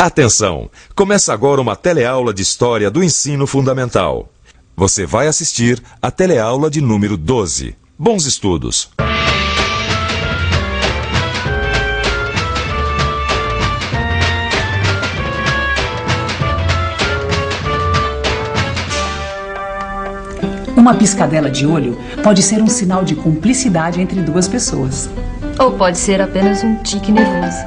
Atenção! Começa agora uma teleaula de História do Ensino Fundamental. Você vai assistir a teleaula de número 12. Bons estudos! Uma piscadela de olho pode ser um sinal de cumplicidade entre duas pessoas. Ou pode ser apenas um tique nervoso.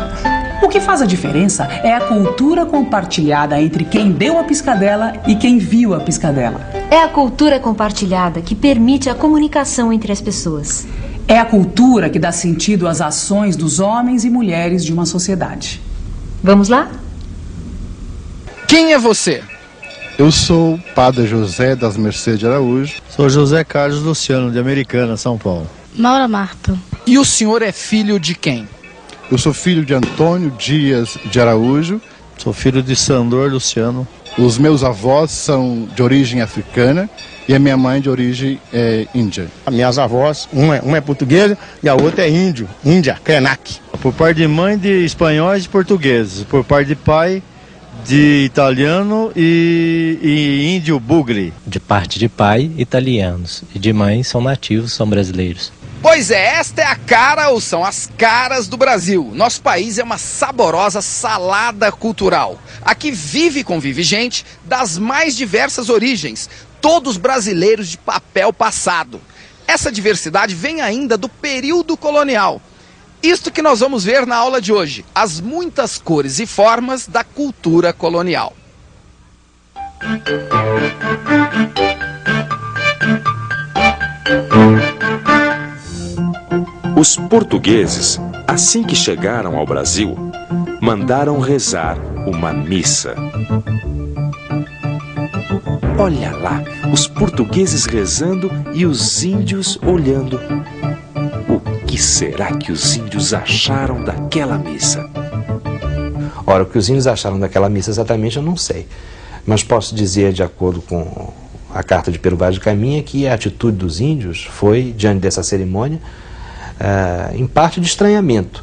O que faz a diferença é a cultura compartilhada entre quem deu a piscadela e quem viu a piscadela. É a cultura compartilhada que permite a comunicação entre as pessoas. É a cultura que dá sentido às ações dos homens e mulheres de uma sociedade. Vamos lá? Quem é você? Eu sou o Padre José das Mercedes de Araújo. Sou José Carlos Luciano, de Americana, São Paulo. Maura Marta. E o senhor é filho de quem? Eu sou filho de Antônio Dias de Araújo. Sou filho de Sandor Luciano. Os meus avós são de origem africana e a minha mãe de origem índia. As minhas avós, uma é portuguesa e a outra é índia, Krenak. Por parte de mãe, de espanhóis e portugueses. Por parte de pai, de italiano e índio bugre. De parte de pai, italianos. E de mãe, são nativos, são brasileiros. Pois é, esta é a cara ou são as caras do Brasil. Nosso país é uma saborosa salada cultural. Aqui vive e convive gente das mais diversas origens, todos brasileiros de papel passado. Essa diversidade vem ainda do período colonial. Isto que nós vamos ver na aula de hoje, as muitas cores e formas da cultura colonial. Os portugueses, assim que chegaram ao Brasil, mandaram rezar uma missa. Olha lá, os portugueses rezando e os índios olhando. O que será que os índios acharam daquela missa? Ora, o que os índios acharam daquela missa exatamente eu não sei. Mas posso dizer, de acordo com a carta de Pero Vaz de Caminha, que a atitude dos índios foi, diante dessa cerimônia, em parte de estranhamento,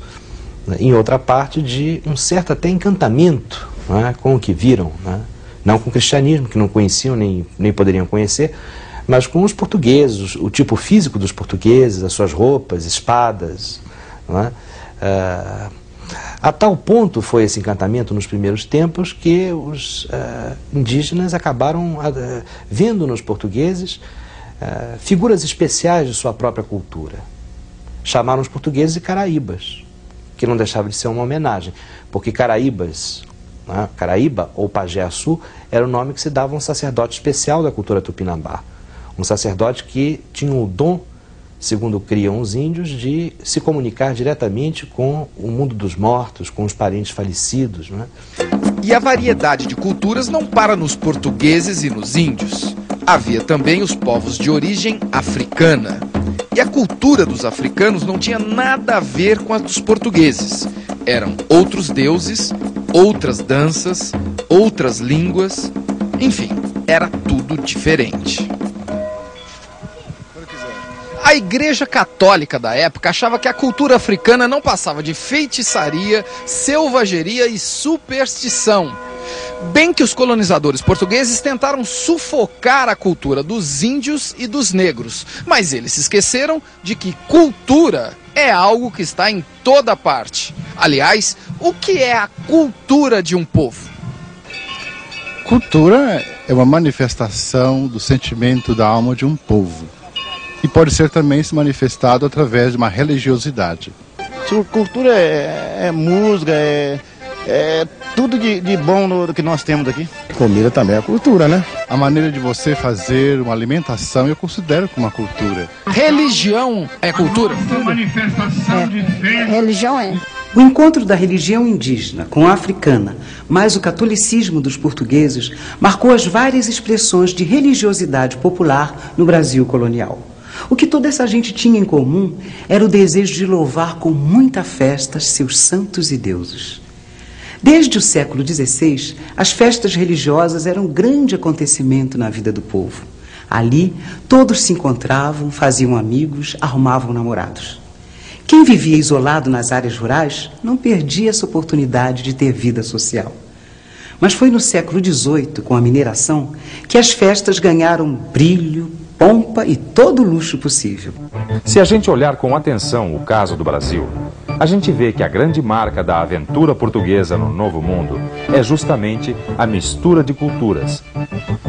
em outra parte de um certo até encantamento, né, com o que viram, né? Não com o cristianismo, que não conheciam nem poderiam conhecer, mas com os portugueses, o tipo físico dos portugueses, as suas roupas, espadas, né? A tal ponto foi esse encantamento nos primeiros tempos que os indígenas acabaram vendo nos portugueses figuras especiais de sua própria cultura. Chamaram os portugueses de caraíbas, que não deixava de ser uma homenagem, porque caraíbas, né, Caraíba ou Pajé-Açu, era o nome que se dava a um sacerdote especial da cultura tupinambá. Um sacerdote que tinha o dom, segundo criam os índios, de se comunicar diretamente com o mundo dos mortos, com os parentes falecidos, né? E a variedade de culturas não para nos portugueses e nos índios. Havia também os povos de origem africana. E a cultura dos africanos não tinha nada a ver com a dos portugueses. Eram outros deuses, outras danças, outras línguas, enfim, era tudo diferente. A Igreja Católica da época achava que a cultura africana não passava de feitiçaria, selvageria e superstição. Bem que os colonizadores portugueses tentaram sufocar a cultura dos índios e dos negros, mas eles se esqueceram de que cultura é algo que está em toda parte. Aliás, o que é a cultura de um povo? Cultura é uma manifestação do sentimento da alma de um povo. E pode ser também se manifestado através de uma religiosidade. Cultura é música, é tudo de bom do que nós temos aqui. Comida também é cultura, né? A maneira de você fazer uma alimentação eu considero como uma cultura. Religião é cultura? Religião é. O encontro da religião indígena com a africana, mais o catolicismo dos portugueses, marcou as várias expressões de religiosidade popular no Brasil colonial. O que toda essa gente tinha em comum era o desejo de louvar com muita festa seus santos e deuses. Desde o século XVI, as festas religiosas eram um grande acontecimento na vida do povo. Ali, todos se encontravam, faziam amigos, arrumavam namorados. Quem vivia isolado nas áreas rurais não perdia essa oportunidade de ter vida social. Mas foi no século XVIII, com a mineração, que as festas ganharam brilho, pompa e todo o luxo possível. Se a gente olhar com atenção o caso do Brasil, a gente vê que a grande marca da aventura portuguesa no Novo Mundo é justamente a mistura de culturas.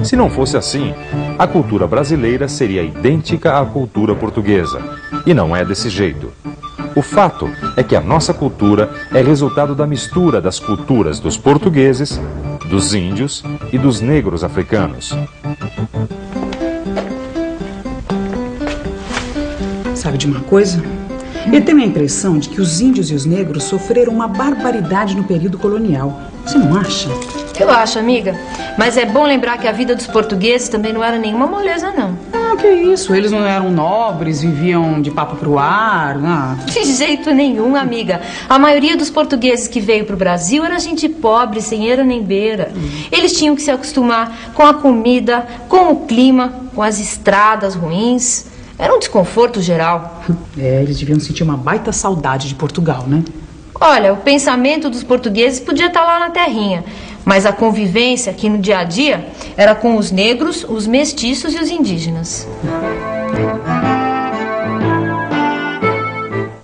Se não fosse assim, a cultura brasileira seria idêntica à cultura portuguesa. E não é desse jeito. O fato é que a nossa cultura é resultado da mistura das culturas dos portugueses, dos índios e dos negros africanos. Sabe de uma coisa? Eu tenho a impressão de que os índios e os negros sofreram uma barbaridade no período colonial. Você não acha? Eu acho, amiga. Mas é bom lembrar que a vida dos portugueses também não era nenhuma moleza, não. Ah, que isso? Eles não eram nobres, viviam de papo pro ar, né? De jeito nenhum, amiga. A maioria dos portugueses que veio pro Brasil era gente pobre, sem eira nem beira. Eles tinham que se acostumar com a comida, com o clima, com as estradas ruins. Era um desconforto geral. É, eles deviam sentir uma baita saudade de Portugal, né? Olha, o pensamento dos portugueses podia estar lá na terrinha, mas a convivência aqui no dia a dia era com os negros, os mestiços e os indígenas.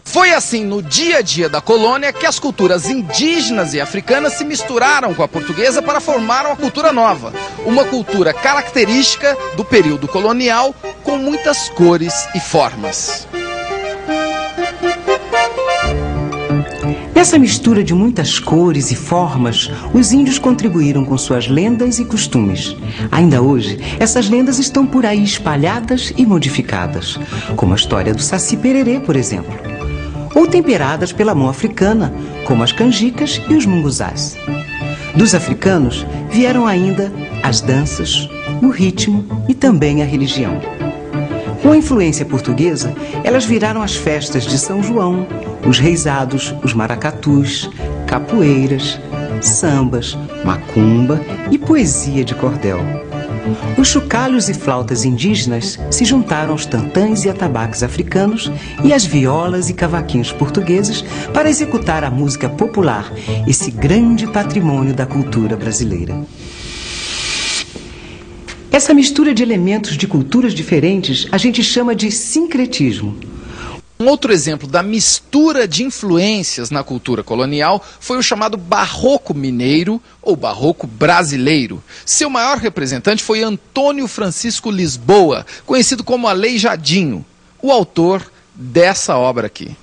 Foi assim no dia a dia da colônia que as culturas indígenas e africanas se misturaram com a portuguesa para formar uma cultura nova. Uma cultura característica do período colonial com muitas cores e formas. Nessa mistura de muitas cores e formas, os índios contribuíram com suas lendas e costumes. Ainda hoje, essas lendas estão por aí espalhadas e modificadas, como a história do Saci Pererê, por exemplo. Ou temperadas pela mão africana, como as canjicas e os munguzás. Dos africanos vieram ainda as danças, o ritmo e também a religião. Com a influência portuguesa, elas viraram as festas de São João, os reisados, os maracatus, capoeiras, sambas, macumba e poesia de cordel. Os chocalhos e flautas indígenas se juntaram aos tantãs e atabaques africanos e às violas e cavaquinhos portugueses para executar a música popular, esse grande patrimônio da cultura brasileira. Essa mistura de elementos de culturas diferentes a gente chama de sincretismo. Um outro exemplo da mistura de influências na cultura colonial foi o chamado Barroco Mineiro ou Barroco Brasileiro. Seu maior representante foi Antônio Francisco Lisboa, conhecido como Aleijadinho, o autor dessa obra aqui.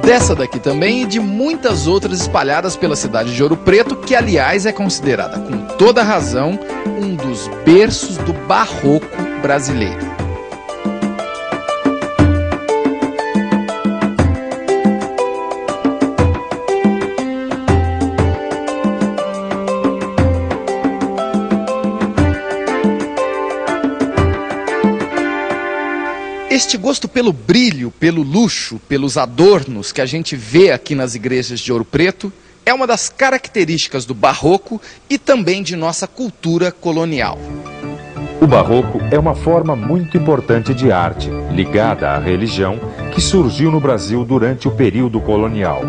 Dessa daqui também e de muitas outras espalhadas pela cidade de Ouro Preto, que aliás é considerada, com toda razão, um dos berços do barroco brasileiro. Este gosto pelo brilho, pelo luxo, pelos adornos que a gente vê aqui nas igrejas de Ouro Preto é uma das características do barroco e também de nossa cultura colonial. O barroco é uma forma muito importante de arte, ligada à religião, que surgiu no Brasil durante o período colonial.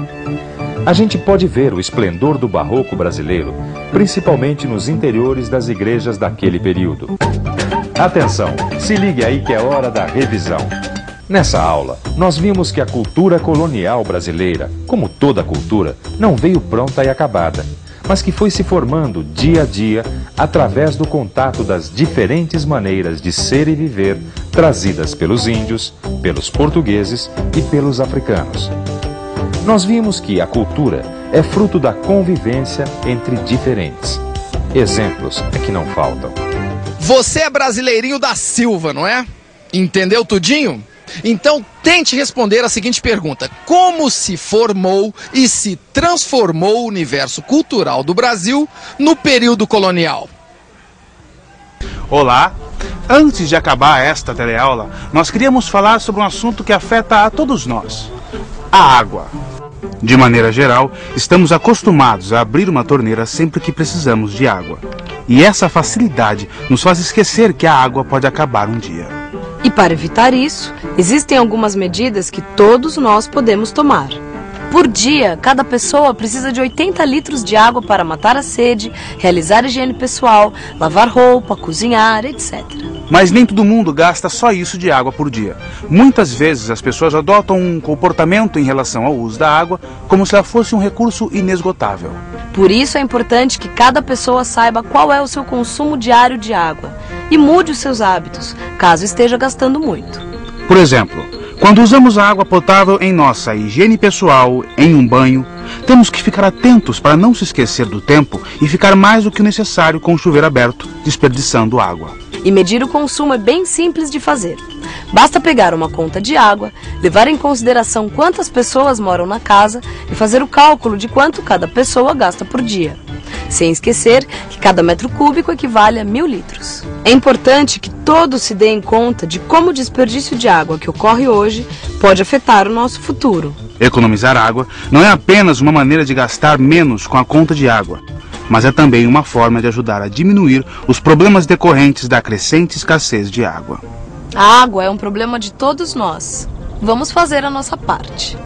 A gente pode ver o esplendor do barroco brasileiro, principalmente nos interiores das igrejas daquele período. Atenção, se ligue aí que é hora da revisão. Nessa aula, nós vimos que a cultura colonial brasileira, como toda cultura, não veio pronta e acabada, mas que foi se formando dia a dia através do contato das diferentes maneiras de ser e viver trazidas pelos índios, pelos portugueses e pelos africanos. Nós vimos que a cultura é fruto da convivência entre diferentes. Exemplos é que não faltam. Você é brasileirinho da Silva, não é? Entendeu tudinho? Então tente responder a seguinte pergunta: como se formou e se transformou o universo cultural do Brasil no período colonial? Olá! Antes de acabar esta teleaula, nós queríamos falar sobre um assunto que afeta a todos nós: a água. De maneira geral, estamos acostumados a abrir uma torneira sempre que precisamos de água. E essa facilidade nos faz esquecer que a água pode acabar um dia. E para evitar isso, existem algumas medidas que todos nós podemos tomar. Por dia, cada pessoa precisa de 80 litros de água para matar a sede, realizar higiene pessoal, lavar roupa, cozinhar, etc. Mas nem todo mundo gasta só isso de água por dia. Muitas vezes as pessoas adotam um comportamento em relação ao uso da água como se ela fosse um recurso inesgotável. Por isso é importante que cada pessoa saiba qual é o seu consumo diário de água e mude os seus hábitos, caso esteja gastando muito. Por exemplo, quando usamos a água potável em nossa higiene pessoal, em um banho, temos que ficar atentos para não se esquecer do tempo e ficar mais do que o necessário com o chuveiro aberto, desperdiçando água. E medir o consumo é bem simples de fazer. Basta pegar uma conta de água, levar em consideração quantas pessoas moram na casa e fazer o cálculo de quanto cada pessoa gasta por dia. Sem esquecer que cada metro cúbico equivale a 1000 litros. É importante que todos se deem conta de como o desperdício de água que ocorre hoje pode afetar o nosso futuro. Economizar água não é apenas uma maneira de gastar menos com a conta de água, mas é também uma forma de ajudar a diminuir os problemas decorrentes da crescente escassez de água. A água é um problema de todos nós. Vamos fazer a nossa parte.